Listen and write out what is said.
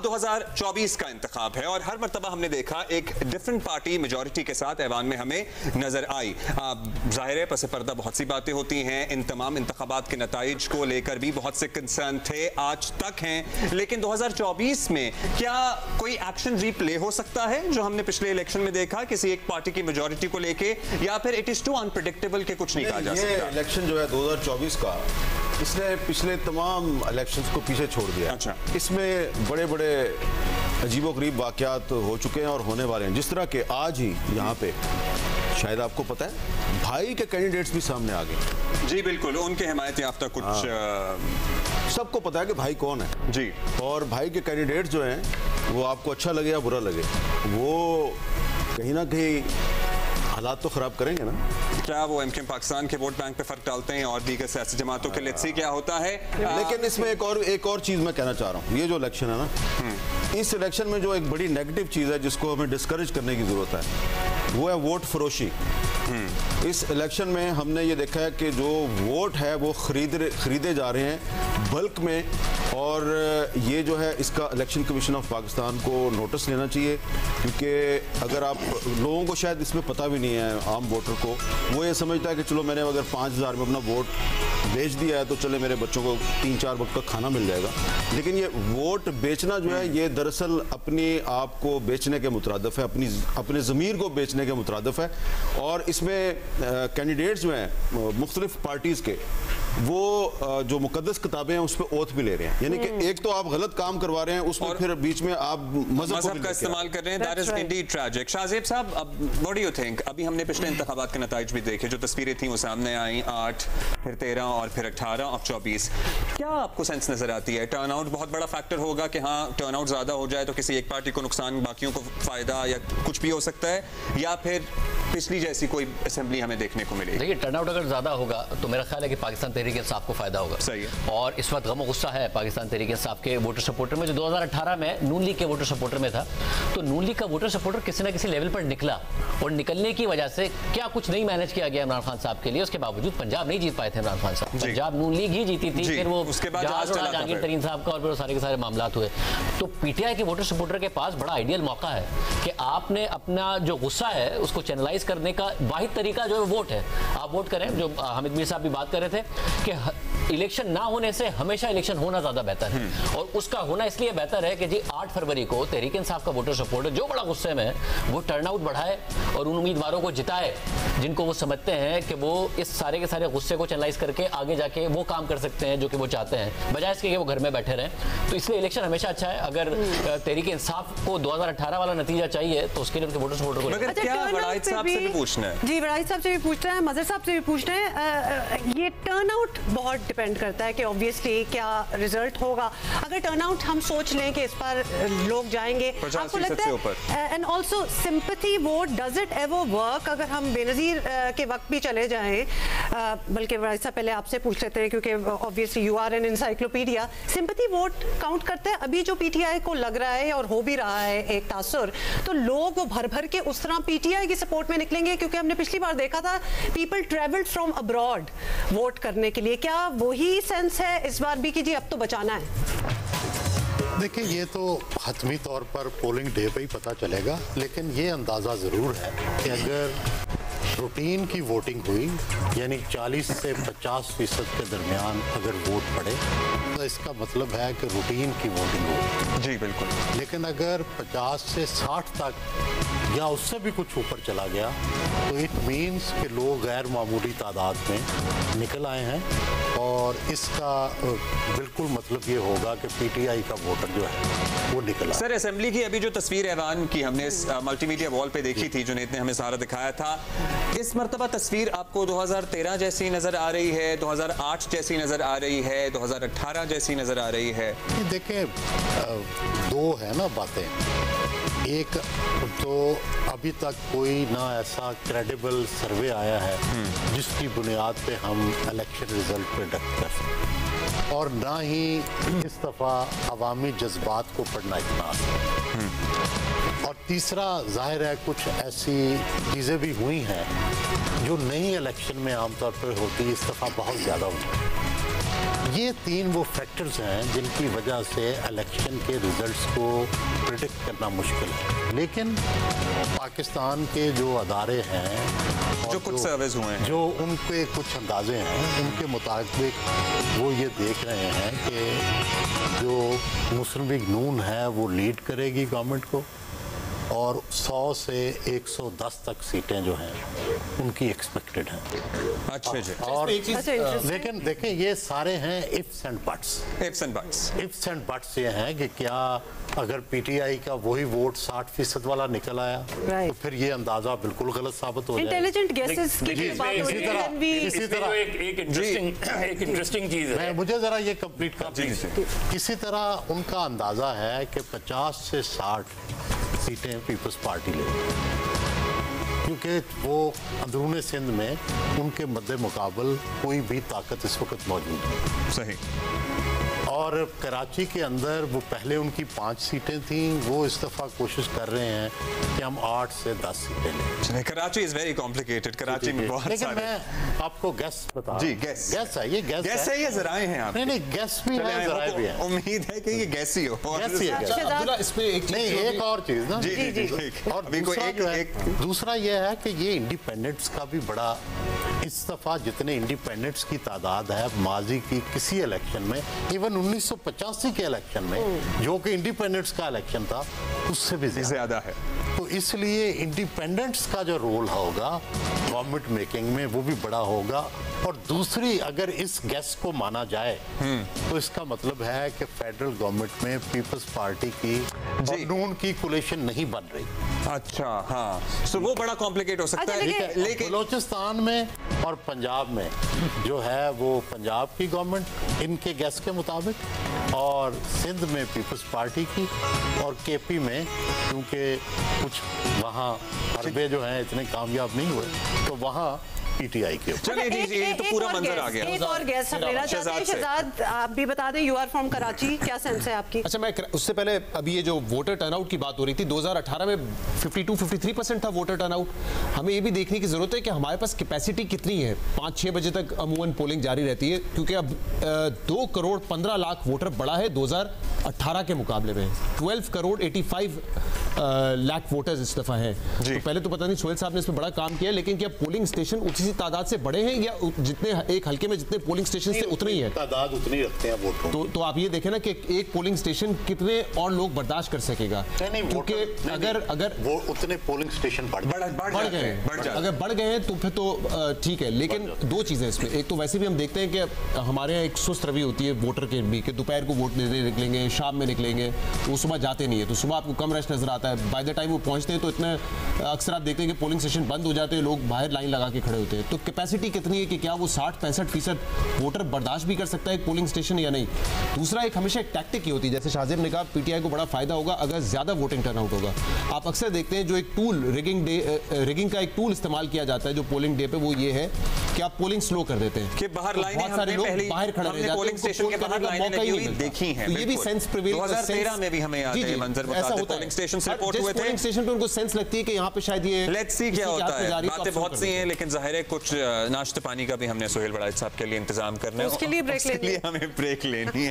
2024 का इंतखाब है और हर मरतबा हमने देखा एक डिफरेंट पार्टी मेजॉरिटी के साथ ऐवान में हमें नजर आई। जाहिर है पस पर्दा बहुत सी बातें होती हैं, इन तमाम इंतखाबात के नताइज को लेकर भी बहुत से कंसर्न थे, आज तक हैं, लेकिन 2024 में क्या कोई एक्शन रीप्ले हो सकता है जो हमने पिछले इलेक्शन में देखा किसी एक पार्टी की मेजॉरिटी को लेके, या फिर इट इज टू अनप्रेडिक्टेबल के कुछ नहीं कहा जा सकता? इलेक्शन जो है 2024 का, इसने पिछले तमाम इलेक्शंस को पीछे छोड़ दिया। अच्छा। इसमें बड़े बड़े अजीबोगरीब वाकयात हो चुके हैं और होने वाले हैं। जिस तरह के आज ही यहाँ पे शायद आपको पता है भाई के कैंडिडेट्स भी सामने आ गए। जी बिल्कुल, उनके हिमायत याफ्ता कुछ सबको पता है कि भाई कौन है जी, और भाई के कैंडिडेट्स जो हैं वो आपको अच्छा लगे या बुरा लगे, वो कहीं ना कहीं हालात तो खराब करेंगे ना। क्या वो एमकेएम पाकिस्तान के वोट बैंक पे फर्क डालते हैं और दीगर सियासी जमातों के लिए क्या होता है? लेकिन इसमें एक और चीज मैं कहना चाह रहा हूँ, ये जो इलेक्शन है ना, इस इलेक्शन में जो एक बड़ी नेगेटिव चीज है जिसको हमें डिस्करेज करने की जरूरत है वो है वोट फरोशी। इस इलेक्शन में हमने ये देखा है कि जो वोट है वो खरीदे जा रहे हैं बल्क में, और ये जो है इसका इलेक्शन कमीशन ऑफ पाकिस्तान को नोटिस लेना चाहिए, क्योंकि अगर आप लोगों को शायद इसमें पता भी नहीं है, आम वोटर को वो ये समझता है कि चलो मैंने अगर 5,000 में अपना वोट बेच दिया है तो चले मेरे बच्चों को 3-4 वक्त का खाना मिल जाएगा। लेकिन ये वोट बेचना जो है ये दरअसल अपने आप को बेचने के मुतरादिफ है, अपने ज़मीर को बेचने के मुतरादिफ है। और इसमें कैंडिडेट्स जो हैं मुख्तलिफ पार्टीज़ के, वो जो मुकद्दस किताबें हैं उस पर ओथ भी ले रहे हैं, यानी कि एक तो आप गलत काम करवा रहे हैं उसमें फिर बीच में आप मजहब का इस्तेमाल कर रहे हैं। That is Indeed tragic. Shahzeb साहब, व्हाट डू यू थिंक? अभी हमने पिछले इंतखाबात के नताइज भी देखे, जो तस्वीरें थी वो सामने आई, 8 फिर 13 और फिर 18 और 24। क्या आपको सेंस नजर आती है टर्न आउट बहुत बड़ा फैक्टर होगा कि हाँ टर्न आउट ज्यादा हो जाए तो किसी एक पार्टी को नुकसान बाकियों को फायदा या कुछ भी हो सकता है, या फिर पिछली जैसी कोई असेंबली हमें देखने को मिलेगी? देखिए, टर्न आउट अगर ज्यादा होगा तो मेरा ख्याल है कि पाकिस्तान तहरीक इंसाफ को फायदा होगा। सही है। और इस वक्त गम गुस्सा है पाकिस्तान तहरीक इंसाफ के वोटर सपोर्टर में, जो 2018 में नून लीग के वोटर सपोर्टर में था। तो नून लीग का वोटर सपोर्टर किसी ना किसी लेवल पर निकला, और निकलने की वजह से क्या कुछ नहीं मैनेज किया गया इमरान खान साहब के लिए। उसके बावजूद पंजाब नहीं जीत पाए थे इमरान खान साहब, पंजाब नून लीग ही जीती थी। फिर वो उसके बाद जहांगीर तरीन साहब का और फिर सारे के सारे मामला हुए। तो पीटीआई के वोटर सपोर्टर के पास बड़ा आइडियल मौका है कि आपने अपना जो गुस्सा है उसको चैनलाइज करने का वाहिद तरीका जो है वोट है। आप वोट करें, जो हामिद मीर साहब भी बात कर रहे थे कि इलेक्शन ना होने से हमेशा इलेक्शन होना ज्यादा बेहतर है, और उसका होना इसलिए बेहतर है कि जी 8 फरवरी को तहरीक इंसाफ का वोटर सपोर्टर जो बड़ा गुस्से में है वो टर्नआउट बढ़ाए और उन उम्मीदवारों को जिताए जिनको वो समझते हैं कि वो इस सारे के सारे गुस्से को चैनलाइज करके आगे जाके वो काम कर सकते हैं जो कि वो चाहते हैं, बजाय इसके कि वो घर में बैठे रहें। तो इसलिए इलेक्शन हमेशा अच्छा है। अगर तहरीक इंसाफ को 2018 वाला नतीजा चाहिए तो उसके लिए उनके वोटर सपोर्टर को जी वड़ाइद साहब से भी पूछना है, मजहर साहब से भी पूछना है। ये टर्नआउट बहुत डिपेंड करता है कि ऑब्वियसली क्या रिजल्ट होगा। अगर टर्नआउट हम सोच लें कि इस पर लोग जाएंगे, आपको लगता है, and also sympathy vote, does it ever work? अगर हम बेनजीर के वक्त भी चले जाएं, बल्कि वड़ाइद साहब पहले आपसे पूछ लेते हैं क्योंकि obviously you are an encyclopedia, sympathy vote count करता है? अभी जो पीटीआई को लग रहा है और हो भी रहा है एक तासुर, तो लोग वो भर भर के उस तरह पीटीआई की सपोर्ट में निकलेंगे? क्योंकि हमने पिछली बार देखा था people travelled from abroad vote करने के लिए। क्या वही सेंस है इस बार भी कि जी अब तो बचाना है? देखिए, ये तो हतमी तौर पर पोलिंग डे पे ही पता चलेगा, लेकिन ये अंदाज़ा ज़रूर है कि अगर रूटीन की वोटिंग हुई, यानी 40 से 50% के दरमियान अगर वोट पड़े, तो इसका मतलब है कि रूटीन की वोटिंग हुई। जी बिल्कुल। लेकिन अगर 50 से 60 तक या उससे भी कुछ ऊपर चला गया तो इट मीन्स कि लोग गैर मामूली तादाद में निकल आए हैं, और इसका बिल्कुल मतलब ये होगा कि पीटीआई का वोटर जो है वो निकला। सर, असेंबली की अभी जो तस्वीर ऐवान की हमने इस मल्टीमीडिया वॉल पे देखी थी, जुनैद ने हमें सारा दिखाया था, इस मरतबा तस्वीर आपको 2013 जैसी नजर आ रही है, 2008 जैसी नजर आ रही है, 2018 जैसी नजर आ रही है? देखें, दो है ना बातें। एक तो अभी तक कोई ना ऐसा क्रेडिबल सर्वे आया है जिसकी बुनियाद पे हम इलेक्शन रिजल्ट प्रेडिक्ट कर सकते, और ना ही इस दफ़ा अवामी जज्बात को पढ़ना इतना आसान। और तीसरा, जाहिर है कुछ ऐसी चीज़ें भी हुई हैं जो नई इलेक्शन में आमतौर पर होती, इस दफ़ा बहुत ज़्यादा हुई। ये 3 वो फैक्टर्स हैं जिनकी वजह से इलेक्शन के रिजल्ट्स को प्रिडिक्ट करना मुश्किल है। लेकिन पाकिस्तान के जो अदारे हैं जो कुछ सर्वेज हुए हैं, जो उनके कुछ अंदाजे हैं, उनके मुताबिक वो ये देख रहे हैं कि जो मुस्लिम लीग नून है वो लीड करेगी गवर्नमेंट को, और 100 से 110 तक सीटें जो हैं उनकी एक्सपेक्टेड हैं। अच्छा जी। और लेकिन देखें ये सारे हैं ifs and buts. Ifs and buts, ifs and buts ये हैं कि क्या अगर पीटीआई का वही वोट 60% वाला निकल आया तो फिर ये अंदाजा बिल्कुल गलत साबित हो जाए। इंटेलिजेंट गेसेस की बात हो रही है। इसी तरह एक इंटरेस्टिंग चीज है, मुझे जरा ये कंप्लीट कर। इसी तरह उनका अंदाजा है कि 50 से 60 सीटें पीपल्स पार्टी ले, क्योंकि वो अंदरूनी सिंध में उनके मद्दे मुकाबल कोई भी ताकत इस वक्त मौजूद नहीं। सही। और कराची के अंदर वो पहले उनकी 5 सीटें थीं, वो इस दफ़ा कोशिश कर रहे हैं कि हम 8 से 10 सीटें लें। Karachi is very complicated, Karachi में बहुत लेकिन सारे। मैं आपको गैस बता जी, गैस है, ये गैस है, ये जराए हैं आप। नहीं गैस भी है, जराए भी है। उम्मीद है कि ये गैस ही हो। गैस ही है। इसमें एक और चीज ना, जी। और दूसरा ये है कि ये इंडिपेंडेंट्स का भी बड़ा, इस दफा जितने इंडिपेंडेंट्स की तादाद है माजी की किसी इलेक्शन में, इवन 1985 के इलेक्शन में जो कि इंडिपेंडेंट्स का इलेक्शन था, उससे भी ज्यादा है। तो इसलिए इंडिपेंडेंट्स का जो रोल होगा गवर्नमेंट मेकिंग में वो भी बड़ा होगा। और दूसरी, अगर इस गैस को माना जाए तो इसका मतलब है कि फेडरल गवर्नमेंट में पीपल्स पार्टी की और नून की कोलिशन नहीं बन रही। अच्छा, हाँ, सो वो बड़ा कॉम्प्लिकेट हो सकता है। लेकिन बलोचिस्तान में और पंजाब में जो है वो पंजाब की गवर्नमेंट इनके गैस के मुताबिक, और सिंध में पीपल्स पार्टी की, और केपी में क्योंकि कुछ वहाँ हरबे जो हैं इतने कामयाब नहीं हुए तो वहाँ पीटीआई के। चलिए जी, ये तो पूरा मंजर आ गया। एक और गैस हम लेना चाहते हैं। शहजाद, आप भी बता दें, यू आर फ्रॉम कराची, क्या सेंस है आपकी? अच्छा, मैं उससे पहले अभी ये जो वोटर टर्नआउट की बात हो रही थी, 2018 में 52-53% था वोटर टर्नआउट। हमें ये भी देखने की जरूरत है कि हमारे पास कैपेसिटी कितनी है। 5-6 बजे तक अमूमन पोलिंग जारी रहती है, क्योंकि अब 2 करोड़ 15 लाख वोटर बढ़ा है 2018 के मुकाबले में। 12 करोड़ 85 लाख वोटर्स इस दफा है। तो पहले तो पता नहीं सोहेल साहब ने इसमें बड़ा काम किया, लेकिन क्या पोलिंग स्टेशन उसी तादाद से बड़े हैं या जितने एक हल्के में जितने पोलिंग स्टेशन थे उतने ही है? तादाद उतनी रखते हैं वोटरों। तो आप ये देखें ना कि एक पोलिंग स्टेशन कितने और लोग बर्दाश्त कर सकेगा, क्योंकि अगर वो उतने पोलिंग स्टेशन बढ़ गए, अगर बढ़ गए हैं तो फिर तो ठीक है। लेकिन 2 चीजें इसमें, एक तो वैसे भी हम देखते हैं कि हमारे यहाँ एक सुस्त रवि होती है वोटर के भी, कि दोपहर को वोट देने निकलेंगे, शाम में निकलेंगे, वो सुबह जाते नहीं है, तो सुबह आपको कम रश नजर आता है। बाय द टाइम वो पहुंचते हैं तो इतने अक्सर आप देखते हैं कि पोलिंग स्टेशन बंद हो जाते हैं, लोग बाहर लाइन लगा के खड़े होते हैं। तो कैपेसिटी कितनी है कि क्या वो 60-65% वोटर बर्दाश्त भी कर सकता है एक पोलिंग स्टेशन या नहीं? दूसरा, एक हमेशा एक टैक्टिक ही होती है, जैसे शाजिर ने कहा, पीटीआई को बड़ा फायदा होगा अगर ज्यादा वोटिंग टर्नआउट होगा। आप अक्सर देखते हैं जो एक टूल रिगिंग का एक टूल इस्तेमाल किया जाता है जो पोलिंग डे पे, वो ये है कि आप पोलिंग स्लो कर देते हैं कि बाहर तो बहुत सारे लोग बाहर खड़े रह जाते हैं, पोलिंग स्टेशन के बाहर लाइनें लगी हुई देखी हैं। ये भी सेंस प्रिवेल 2013 में भी हमें याद है मंजर बताते, पोलिंग स्टेशन से रिपोर्ट हुए थे, पोलिंग स्टेशन पे उनको सेंस लगती है कि यहाँ पे शायद ये लेट्स सी क्या होता है। बातें बहुत सी हैं, लेकिन जाहिर है कुछ नाश्ते पानी का भी हमने सोहेल बड़ाइच साहब के लिए इंतजाम करना है, उसके लिए हमें ब्रेक लेनी है।